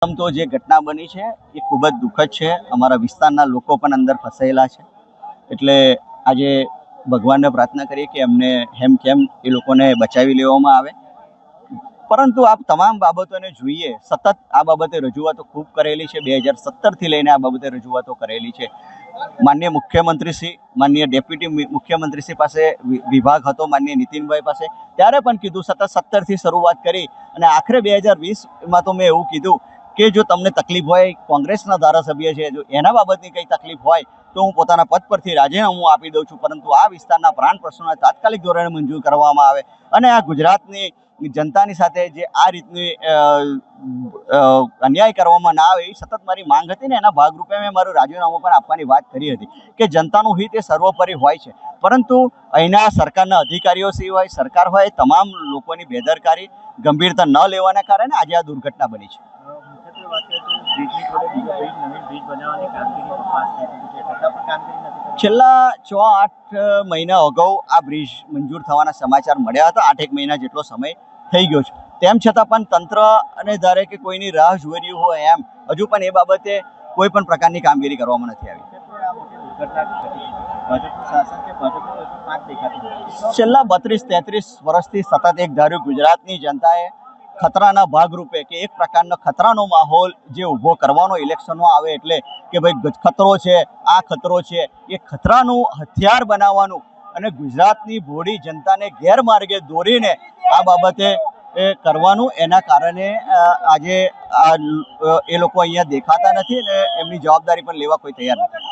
તો જે ઘટના બની છે એ ખૂબ જ દુઃખદ છે। અમારા વિસ્તારના લોકો પણ અંદર ફસાયેલા છે, એટલે આજે ભગવાનને પ્રાર્થના કરીએ કે એમને કેમ એ લોકોને બચાવી લેવામાં આવે। પરંતુ આ તમામ બાબતોને જોઈએ, સતત આ બાબતે રજૂઆતો ખૂબ કરેલી છે। 2017થી લઈને આ બાબતે રજૂઆતો કરેલી છે। માનનીય મુખ્યમંત્રીશ્રી, માનનીય ડેપ્યુટી મુખ્યમંત્રીશ્રી પાસે વિભાગ હતો, માનનીય નીતિનભાઈ પાસે, ત્યારે પણ કીધું। સતત 17થી શરૂઆત કરી અને આખરે 2020માં તો મેં એવું કીધું કે જો તમને તકલીફ હોય, કોંગ્રેસના ધારાસભ્ય છે, જો એના બાબતની કંઈ તકલીફ હોય તો હું પોતાના પદ પરથી રાજીનામું આપી દઉં છું, પરંતુ આ વિસ્તારના પ્રાણ પ્રશ્નોને તાત્કાલિક ધોરણે મંજૂર કરવામાં આવે અને આ ગુજરાતની જનતાની સાથે જે આ રીતની અન્યાય કરવામાં ના આવે, એ સતત મારી માંગ હતી ને એના ભાગરૂપે મેં મારું રાજીનામું પણ આપવાની વાત કરી હતી કે જનતાનું હિત એ સર્વોપરી હોય છે। પરંતુ અહીંના સરકારના અધિકારીઓ સિવાય સરકાર હોય, તમામ લોકોની બેદરકારી, ગંભીરતા ન લેવાના કારણે આજે આ દુર્ઘટના બની છે। છેલ્લા 6-8 મહિના અગાઉ આ બ્રિજ મંજૂર થવાના સમાચાર મળ્યા હતા। 8 મહિના જેટલો સમય થઈ ગયો છે, તેમ છતાં પણ તંત્ર અને ધારે કે કોઈની રાહ જોઈ રહ્યું હોય એમ હજુ પણ એ બાબતે કોઈ પણ પ્રકારની કામગીરી કરવામાં નથી આવી। છેલ્લા 32-33 વર્ષથી સતત એક ધાર્યું ગુજરાતની જનતાએ ખતરાના ભાગરૂપે કે એક પ્રકારનો ખતરાનો માહોલ જે ઊભો કરવાનો ઇલેક્શનો આવે એટલે કે ભાઈ ખતરો છે, આ ખતરો છે, એ ખતરાનું હથિયાર બનાવવાનું અને ગુજરાતની ભોળી જનતાને ગેરમાર્ગે દોરીને આ બાબતે કરવાનું, એના કારણે આજે એ લોકો અહીંયા દેખાતા નથી અને એમની જવાબદારી પણ લેવા કોઈ તૈયાર નથી।